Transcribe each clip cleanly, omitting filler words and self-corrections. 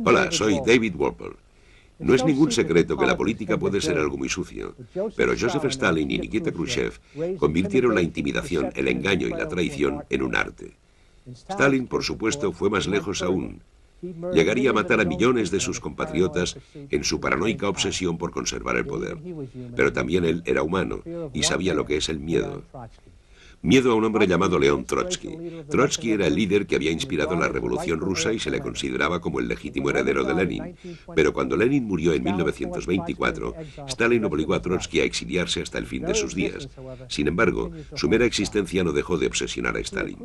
Hola, soy David Wolper. No es ningún secreto que la política puede ser algo muy sucio, pero Joseph Stalin y Nikita Khrushchev convirtieron la intimidación, el engaño y la traición en un arte. Stalin, por supuesto, fue más lejos aún. Llegaría a matar a millones de sus compatriotas en su paranoica obsesión por conservar el poder. Pero también él era humano y sabía lo que es el miedo. Miedo a un hombre llamado León Trotsky. Trotsky era el líder que había inspirado la Revolución Rusa y se le consideraba como el legítimo heredero de Lenin. Pero cuando Lenin murió en 1924, Stalin obligó a Trotsky a exiliarse hasta el fin de sus días. Sin embargo, su mera existencia no dejó de obsesionar a Stalin.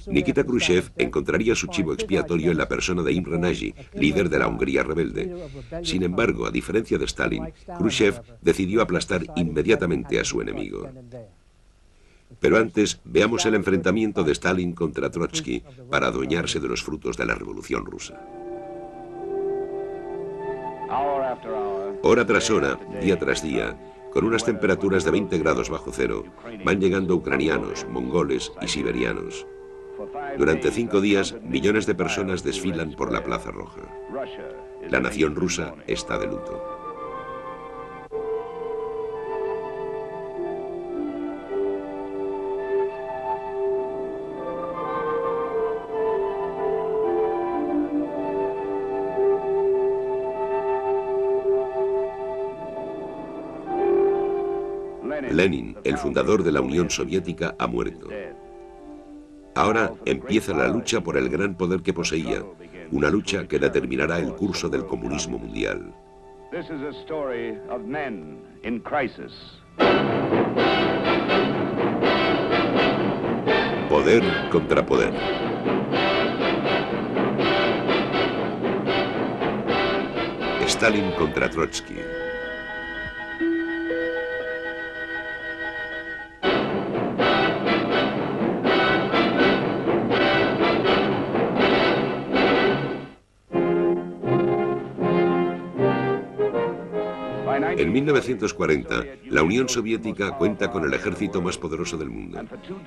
Nikita Khrushchev encontraría su chivo expiatorio en la persona de Imre Nagy, líder de la Hungría rebelde. Sin embargo, a diferencia de Stalin, Khrushchev decidió aplastar inmediatamente a su enemigo. Pero antes, veamos el enfrentamiento de Stalin contra Trotsky para adueñarse de los frutos de la Revolución Rusa. Hora tras hora, día tras día, con unas temperaturas de 20 grados bajo cero, van llegando ucranianos, mongoles y siberianos. Durante 5 días, millones de personas desfilan por la Plaza Roja. La nación rusa está de luto. Lenin, el fundador de la Unión Soviética, ha muerto. Ahora empieza la lucha por el gran poder que poseía, una lucha que determinará el curso del comunismo mundial. Poder contra poder. Stalin contra Trotsky. En 1940, la Unión Soviética cuenta con el ejército más poderoso del mundo.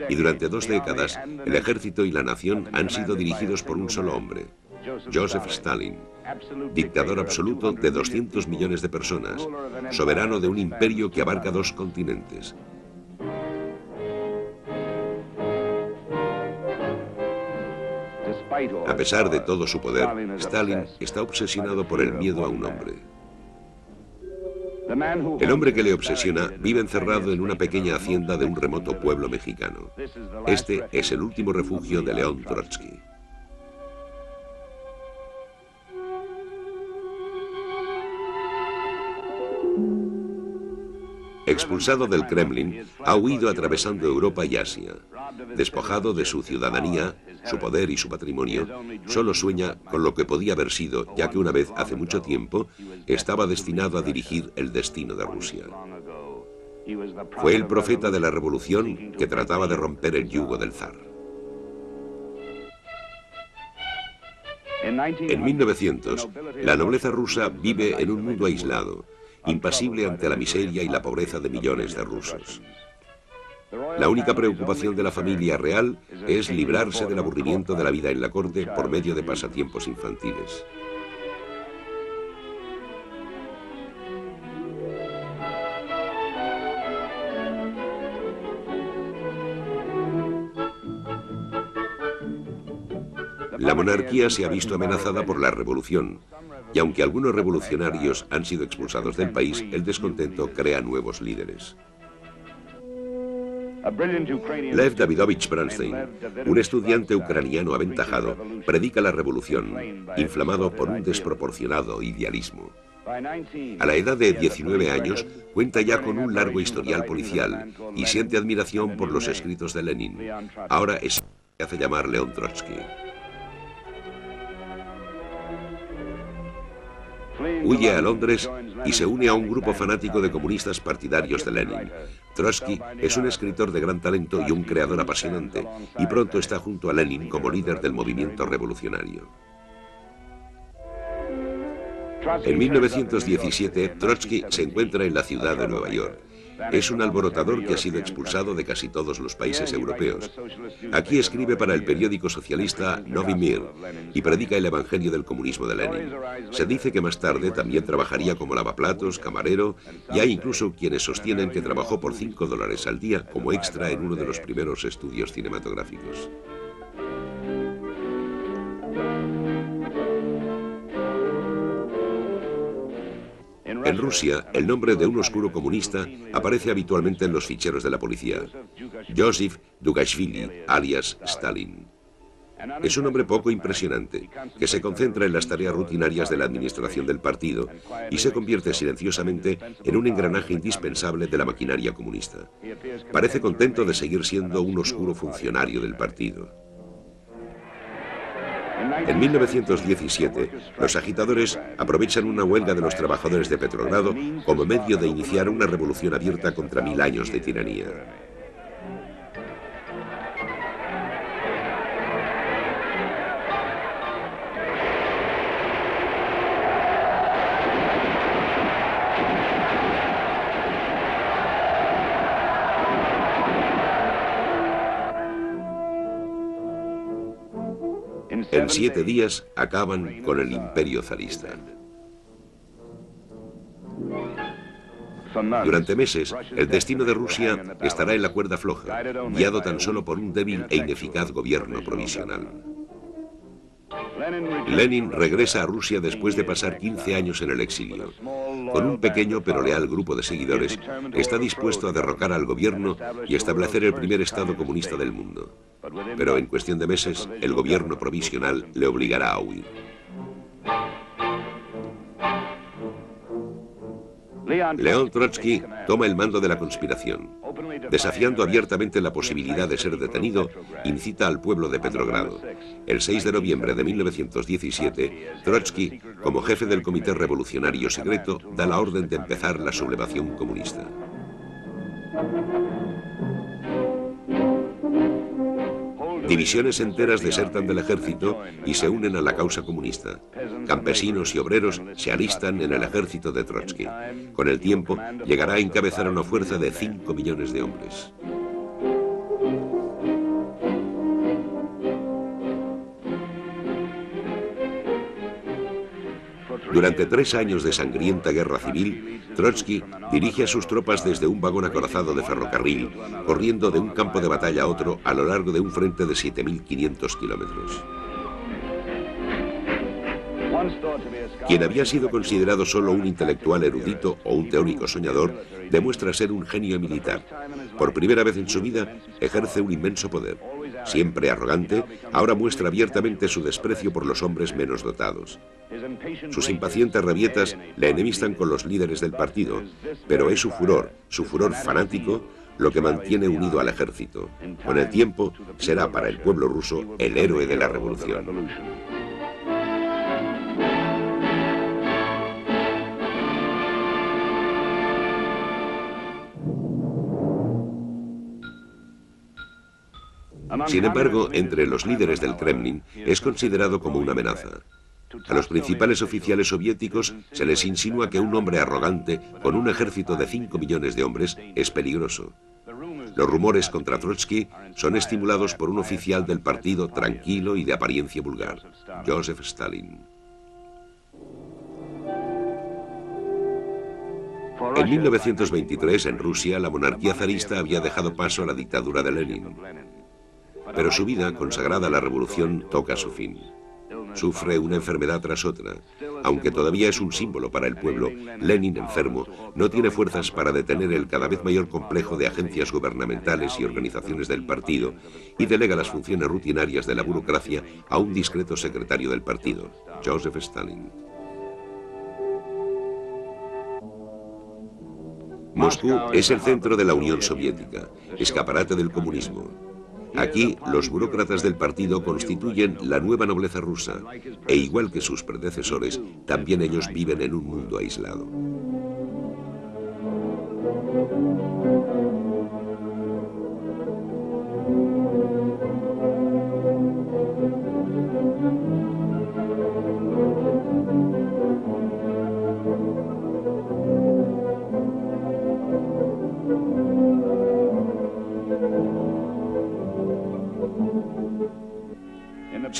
Y durante 2 décadas, el ejército y la nación han sido dirigidos por un solo hombre, Joseph Stalin, dictador absoluto de 200 millones de personas, soberano de un imperio que abarca 2 continentes. A pesar de todo su poder, Stalin está obsesionado por el miedo a un hombre. El hombre que le obsesiona vive encerrado en una pequeña hacienda de un remoto pueblo mexicano. Este es el último refugio de León Trotsky. Expulsado del Kremlin, ha huido atravesando Europa y Asia. Despojado de su ciudadanía, su poder y su patrimonio, solo sueña con lo que podía haber sido, ya que una vez, hace mucho tiempo, estaba destinado a dirigir el destino de Rusia. Fue el profeta de la revolución que trataba de romper el yugo del zar. En 1900, la nobleza rusa vive en un mundo aislado, impasible ante la miseria y la pobreza de millones de rusos. La única preocupación de la familia real es librarse del aburrimiento de la vida en la corte por medio de pasatiempos infantiles. La monarquía se ha visto amenazada por la revolución, y aunque algunos revolucionarios han sido expulsados del país, el descontento crea nuevos líderes. Lev Davidovich Bernstein, un estudiante ucraniano aventajado, predica la revolución, inflamado por un desproporcionado idealismo. A la edad de 19 años, cuenta ya con un largo historial policial y siente admiración por los escritos de Lenin. Ahora es que hace llamar León Trotsky. Huye a Londres y se une a un grupo fanático de comunistas partidarios de Lenin. Trotsky es un escritor de gran talento y un creador apasionante, y pronto está junto a Lenin como líder del movimiento revolucionario. En 1917, Trotsky se encuentra en la ciudad de Nueva York. Es un alborotador que ha sido expulsado de casi todos los países europeos. Aquí escribe para el periódico socialista Nový Mír y predica el evangelio del comunismo de Lenin. Se dice que más tarde también trabajaría como lavaplatos, camarero, y hay incluso quienes sostienen que trabajó por $5 al día como extra en uno de los primeros estudios cinematográficos. En Rusia, el nombre de un oscuro comunista aparece habitualmente en los ficheros de la policía. Joseph Dugashvili, alias Stalin. Es un hombre poco impresionante, que se concentra en las tareas rutinarias de la administración del partido y se convierte silenciosamente en un engranaje indispensable de la maquinaria comunista. Parece contento de seguir siendo un oscuro funcionario del partido. En 1917, los agitadores aprovechan una huelga de los trabajadores de Petrogrado como medio de iniciar una revolución abierta contra 1000 años de tiranía. En 7 días acaban con el imperio zarista. Durante meses, el destino de Rusia estará en la cuerda floja, guiado tan solo por un débil e ineficaz gobierno provisional. Lenin regresa a Rusia después de pasar 15 años en el exilio. Con un pequeño pero leal grupo de seguidores, está dispuesto a derrocar al gobierno y establecer el primer Estado comunista del mundo. Pero en cuestión de meses, el gobierno provisional le obligará a huir. León Trotsky toma el mando de la conspiración. Desafiando abiertamente la posibilidad de ser detenido, incita al pueblo de Petrogrado. El 6 de noviembre de 1917, Trotsky, como jefe del Comité Revolucionario Secreto, da la orden de empezar la sublevación comunista. Divisiones enteras desertan del ejército y se unen a la causa comunista. Campesinos y obreros se alistan en el ejército de Trotsky. Con el tiempo, llegará a encabezar una fuerza de 5 millones de hombres. Durante 3 años de sangrienta guerra civil, Trotsky dirige a sus tropas desde un vagón acorazado de ferrocarril, corriendo de un campo de batalla a otro a lo largo de un frente de 7.500 kilómetros. Quien había sido considerado solo un intelectual erudito o un teórico soñador, demuestra ser un genio militar. Por primera vez en su vida, ejerce un inmenso poder. Siempre arrogante, ahora muestra abiertamente su desprecio por los hombres menos dotados. Sus impacientes rabietas le enemistan con los líderes del partido, pero es su furor fanático, lo que mantiene unido al ejército. Con el tiempo, será para el pueblo ruso el héroe de la revolución. Sin embargo, entre los líderes del Kremlin es considerado como una amenaza. A los principales oficiales soviéticos se les insinúa que un hombre arrogante con un ejército de 5 millones de hombres es peligroso. Los rumores contra Trotsky son estimulados por un oficial del partido tranquilo y de apariencia vulgar, Joseph Stalin. En 1923, en Rusia, la monarquía zarista había dejado paso a la dictadura de Lenin. Pero su vida, consagrada a la revolución, toca su fin. Sufre una enfermedad tras otra. Aunque todavía es un símbolo para el pueblo, Lenin, enfermo, no tiene fuerzas para detener el cada vez mayor complejo de agencias gubernamentales y organizaciones del partido y delega las funciones rutinarias de la burocracia a un discreto secretario del partido, Joseph Stalin. Moscú es el centro de la Unión Soviética, escaparate del comunismo. Aquí, los burócratas del partido constituyen la nueva nobleza rusa, e igual que sus predecesores, también ellos viven en un mundo aislado.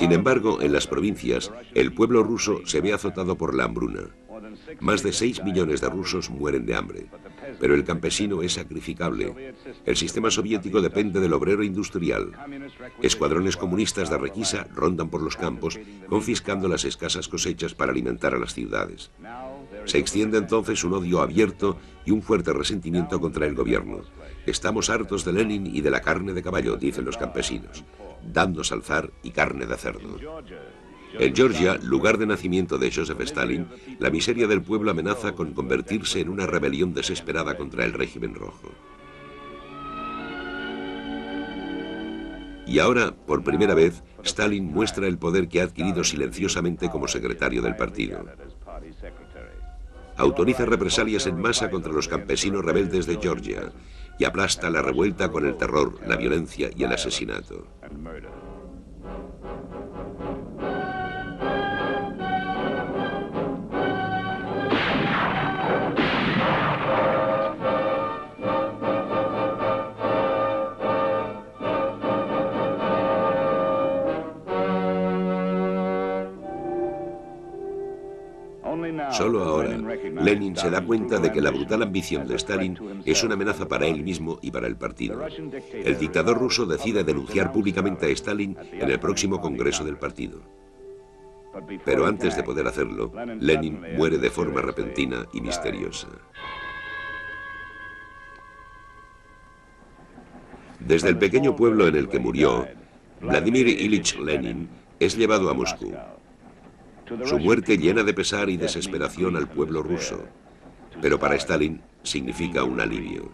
Sin embargo, en las provincias, el pueblo ruso se ve azotado por la hambruna. Más de 6 millones de rusos mueren de hambre, pero el campesino es sacrificable. El sistema soviético depende del obrero industrial. Escuadrones comunistas de requisa rondan por los campos, confiscando las escasas cosechas para alimentar a las ciudades. Se extiende entonces un odio abierto y un fuerte resentimiento contra el gobierno. Estamos hartos de Lenin y de la carne de caballo, dicen los campesinos. Danos al zar y carne de cerdo. En Georgia, lugar de nacimiento de Joseph Stalin, la miseria del pueblo amenaza con convertirse en una rebelión desesperada contra el régimen rojo. Y ahora, por primera vez, Stalin muestra el poder que ha adquirido silenciosamente como secretario del partido. Autoriza represalias en masa contra los campesinos rebeldes de Georgia y aplasta la revuelta con el terror, la violencia y el asesinato. Solo ahora, Lenin se da cuenta de que la brutal ambición de Stalin es una amenaza para él mismo y para el partido. El dictador ruso decide denunciar públicamente a Stalin en el próximo congreso del partido. Pero antes de poder hacerlo, Lenin muere de forma repentina y misteriosa. Desde el pequeño pueblo en el que murió, Vladimir Ilich Lenin es llevado a Moscú. Su muerte llena de pesar y desesperación al pueblo ruso, pero para Stalin significa un alivio.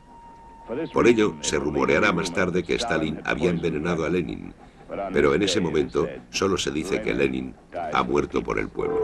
Por ello, se rumoreará más tarde que Stalin había envenenado a Lenin, pero en ese momento solo se dice que Lenin ha muerto por el pueblo.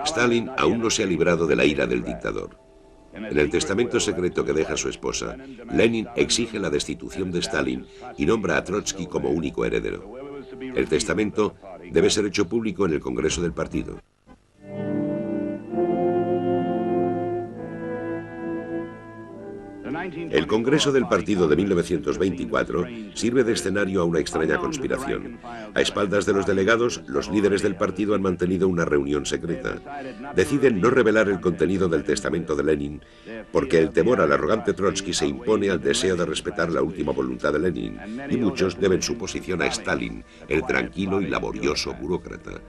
Stalin aún no se ha librado de la ira del dictador. En el testamento secreto que deja su esposa, Lenin exige la destitución de Stalin y nombra a Trotsky como único heredero. El testamento debe ser hecho público en el Congreso del partido. El Congreso del Partido de 1924 sirve de escenario a una extraña conspiración. A espaldas de los delegados, los líderes del partido han mantenido una reunión secreta. Deciden no revelar el contenido del testamento de Lenin, porque el temor al arrogante Trotsky se impone al deseo de respetar la última voluntad de Lenin, y muchos deben su posición a Stalin, el tranquilo y laborioso burócrata.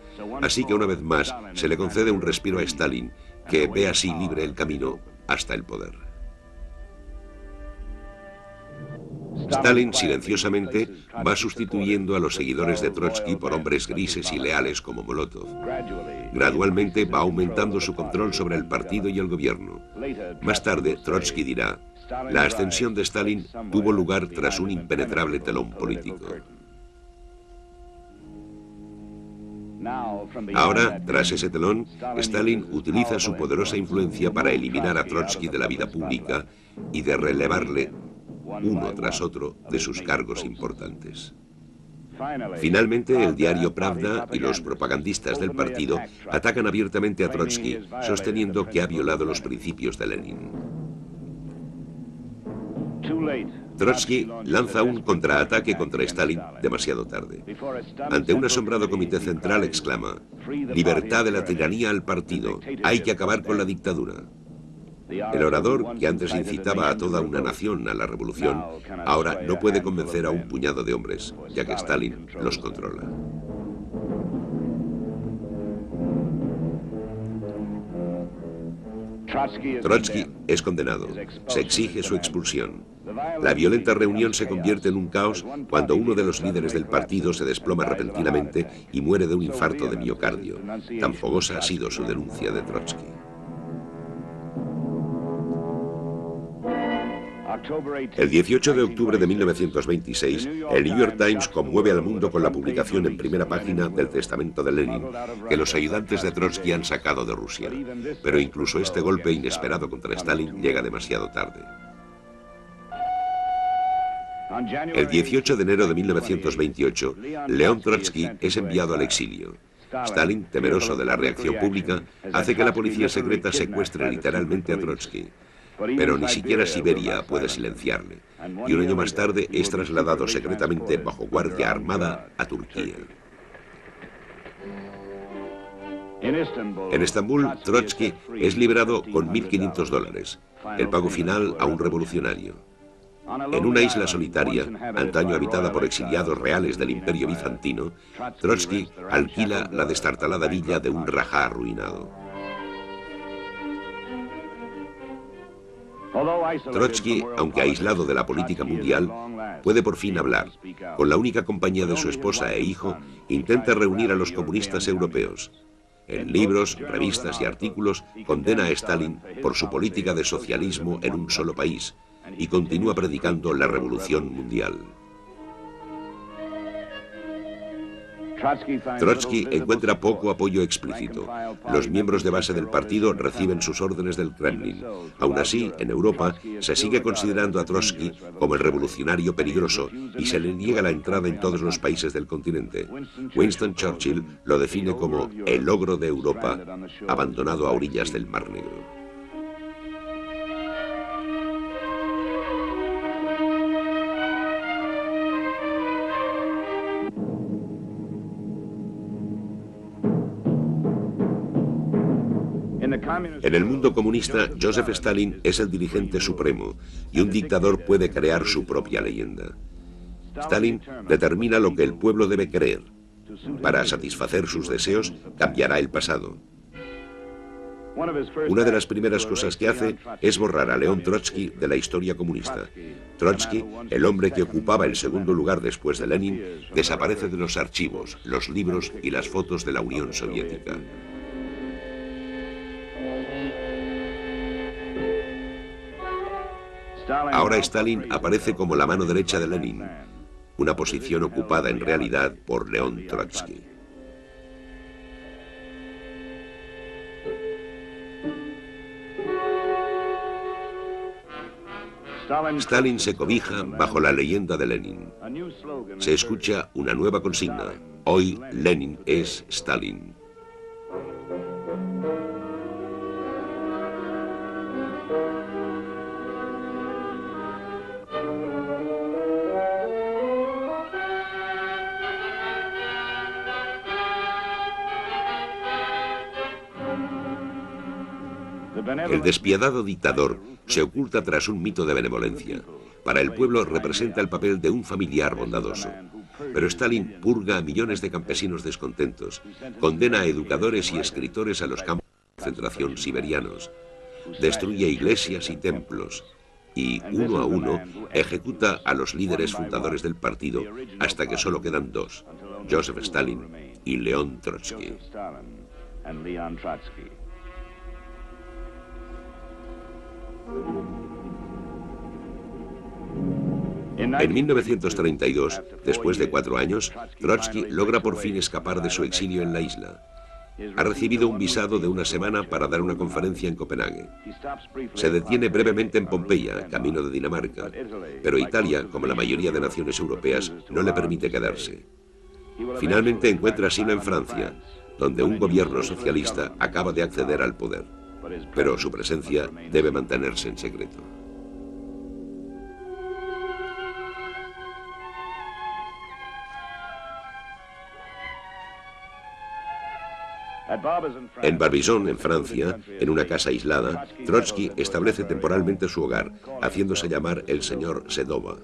Así que una vez más se le concede un respiro a Stalin, que ve así libre el camino hasta el poder. Stalin silenciosamente va sustituyendo a los seguidores de Trotsky por hombres grises y leales como Molotov. Gradualmente va aumentando su control sobre el partido y el gobierno. Más tarde, Trotsky dirá: la ascensión de Stalin tuvo lugar tras un impenetrable telón político. Ahora, tras ese telón, Stalin utiliza su poderosa influencia para eliminar a Trotsky de la vida pública y de relevarle uno tras otro de sus cargos importantes. Finalmente, el diario Pravda y los propagandistas del partido atacan abiertamente a Trotsky, sosteniendo que ha violado los principios de Lenin. Trotsky lanza un contraataque contra Stalin demasiado tarde. Ante un asombrado comité central exclama: «Libertad de la tiranía al partido, hay que acabar con la dictadura». El orador, que antes incitaba a toda una nación a la revolución, ahora no puede convencer a un puñado de hombres, ya que Stalin los controla. Trotsky es condenado. Se exige su expulsión. La violenta reunión se convierte en un caos cuando uno de los líderes del partido se desploma repentinamente y muere de un infarto de miocardio. Tan fogosa ha sido su denuncia de Trotsky. El 18 de octubre de 1926, el New York Times conmueve al mundo con la publicación en primera página del testamento de Lenin, que los ayudantes de Trotsky han sacado de Rusia. Pero incluso este golpe inesperado contra Stalin llega demasiado tarde. El 18 de enero de 1928, León Trotsky es enviado al exilio. Stalin, temeroso de la reacción pública, hace que la policía secreta secuestre literalmente a Trotsky. Pero ni siquiera Siberia puede silenciarle, y un año más tarde es trasladado secretamente bajo guardia armada a Turquía. En Estambul, Trotsky es liberado con $1.500, el pago final a un revolucionario. En una isla solitaria, antaño habitada por exiliados reales del Imperio Bizantino, Trotsky alquila la destartalada villa de un rajá arruinado. Trotsky, aunque aislado de la política mundial, puede por fin hablar. Con la única compañía de su esposa e hijo, intenta reunir a los comunistas europeos. En libros, revistas y artículos condena a Stalin por su política de socialismo en un solo país y continúa predicando la revolución mundial. Trotsky encuentra poco apoyo explícito. Los miembros de base del partido reciben sus órdenes del Kremlin. Aún así, en Europa se sigue considerando a Trotsky como el revolucionario peligroso y se le niega la entrada en todos los países del continente. Winston Churchill lo define como el ogro de Europa, abandonado a orillas del Mar Negro. En el mundo comunista, Joseph Stalin es el dirigente supremo y un dictador puede crear su propia leyenda. Stalin determina lo que el pueblo debe creer. Para satisfacer sus deseos, cambiará el pasado. Una de las primeras cosas que hace es borrar a León Trotsky de la historia comunista. Trotsky, el hombre que ocupaba el segundo lugar después de Lenin, desaparece de los archivos, los libros y las fotos de la Unión Soviética. Ahora Stalin aparece como la mano derecha de Lenin, una posición ocupada en realidad por León Trotsky. Stalin se cobija bajo la leyenda de Lenin. Se escucha una nueva consigna. Hoy Lenin es Stalin. El despiadado dictador se oculta tras un mito de benevolencia. Para el pueblo representa el papel de un familiar bondadoso. Pero Stalin purga a millones de campesinos descontentos, condena a educadores y escritores a los campos de concentración siberianos, destruye iglesias y templos y, uno a uno, ejecuta a los líderes fundadores del partido hasta que solo quedan dos, Joseph Stalin y León Trotsky. En 1932, después de 4 años, Trotsky logra por fin escapar de su exilio en la isla. Ha recibido un visado de una semana para dar una conferencia en Copenhague. Se detiene brevemente en Pompeya, camino de Dinamarca, pero Italia, como la mayoría de naciones europeas, no le permite quedarse. Finalmente encuentra asilo en Francia, donde un gobierno socialista acaba de acceder al poder. Pero su presencia debe mantenerse en secreto. En Barbizon, en Francia, en una casa aislada, Trotsky establece temporalmente su hogar, haciéndose llamar el señor Sedova.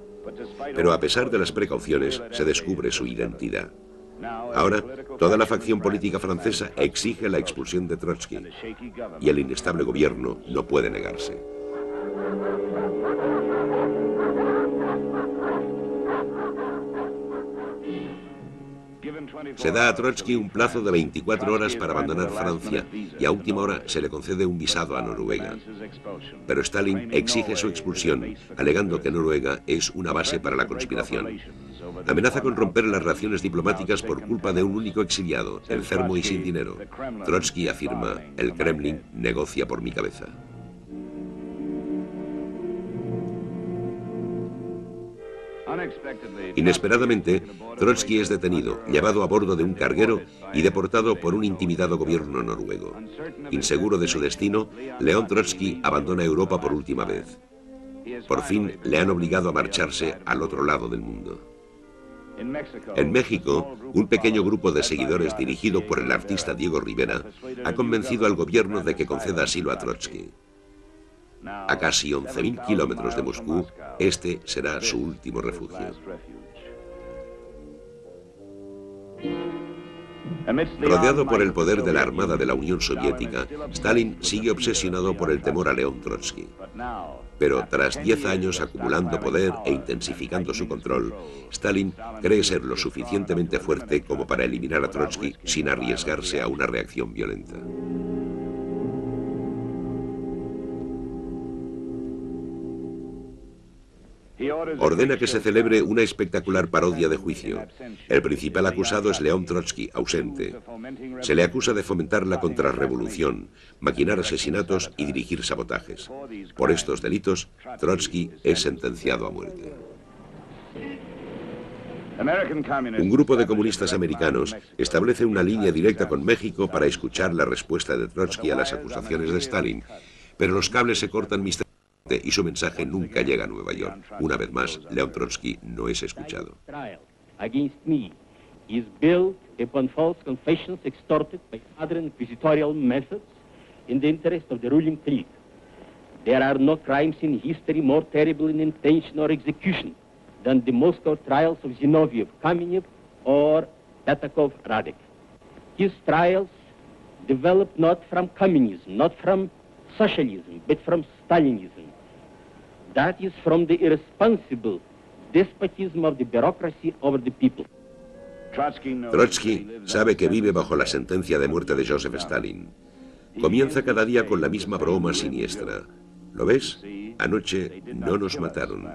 Pero a pesar de las precauciones, se descubre su identidad. Ahora, toda la facción política francesa exige la expulsión de Trotsky, y el inestable gobierno no puede negarse. Se da a Trotsky un plazo de 24 horas para abandonar Francia y a última hora se le concede un visado a Noruega. Pero Stalin exige su expulsión, alegando que Noruega es una base para la conspiración. Amenaza con romper las relaciones diplomáticas por culpa de un único exiliado, enfermo y sin dinero. Trotsky afirma, el Kremlin negocia por mi cabeza. Inesperadamente, Trotsky es detenido, llevado a bordo de un carguero y deportado por un intimidado gobierno noruego. Inseguro de su destino, León Trotsky abandona Europa por última vez. Por fin le han obligado a marcharse al otro lado del mundo. En México, un pequeño grupo de seguidores dirigido por el artista Diego Rivera ha convencido al gobierno de que conceda asilo a Trotsky. A casi 11.000 kilómetros de Moscú, este será su último refugio. Rodeado por el poder de la Armada de la Unión Soviética, Stalin sigue obsesionado por el temor a León Trotsky. Pero tras 10 años acumulando poder e intensificando su control, Stalin cree ser lo suficientemente fuerte como para eliminar a Trotsky sin arriesgarse a una reacción violenta. Ordena que se celebre una espectacular parodia de juicio. El principal acusado es León Trotsky, ausente. Se le acusa de fomentar la contrarrevolución, maquinar asesinatos y dirigir sabotajes. Por estos delitos, Trotsky es sentenciado a muerte. Un grupo de comunistas americanos establece una línea directa con México para escuchar la respuesta de Trotsky a las acusaciones de Stalin, pero los cables se cortan misteriosamente y su mensaje nunca llega a Nueva York. Una vez más, León Trotsky no es escuchado. There are no crimes in history more terrible in intention or execution than the Moscow trials of Zinoviev, Kamenev, or Petakov-Radek. His trials developed not from communism, not from socialism, but from Stalinism. That is from the irresponsible despotism of the bureaucracy over the people. Trotsky sabe que vive bajo la sentencia de muerte de Joseph Stalin. Comienza cada día con la misma broma siniestra. ¿Lo ves? Anoche no nos mataron.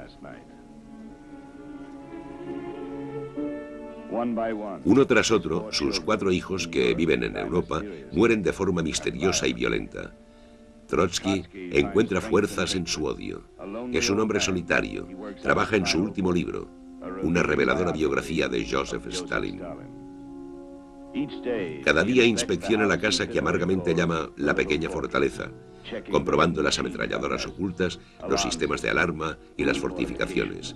Uno tras otro, sus 4 hijos, que viven en Europa, mueren de forma misteriosa y violenta. Trotsky encuentra fuerzas en su odio. Es un hombre solitario. Trabaja en su último libro, una reveladora biografía de Joseph Stalin. Cada día inspecciona la casa que amargamente llama la pequeña fortaleza, comprobando las ametralladoras ocultas, los sistemas de alarma y las fortificaciones.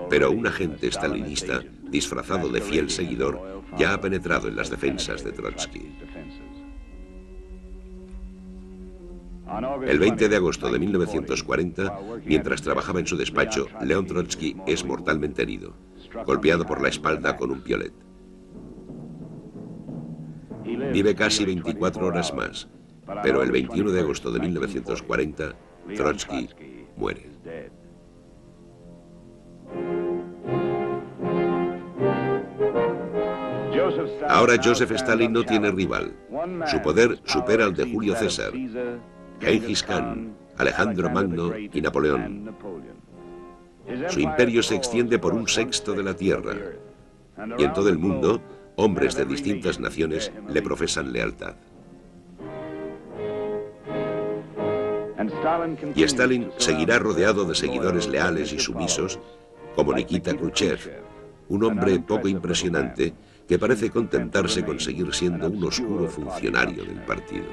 Pero un agente stalinista, disfrazado de fiel seguidor, ya ha penetrado en las defensas de Trotsky. El 20 de agosto de 1940, mientras trabajaba en su despacho, León Trotsky es mortalmente herido, golpeado por la espalda con un piolet. Vive casi 24 horas más, pero el 21 de agosto de 1940, Trotsky muere. Ahora Joseph Stalin no tiene rival. Su poder supera al de Julio César, Gengis Khan, Alejandro Magno y Napoleón. Su imperio se extiende por 1/6 de la tierra, y en todo el mundo, hombres de distintas naciones le profesan lealtad. Y Stalin seguirá rodeado de seguidores leales y sumisos, como Nikita Khrushchev, un hombre poco impresionante que parece contentarse con seguir siendo un oscuro funcionario del partido.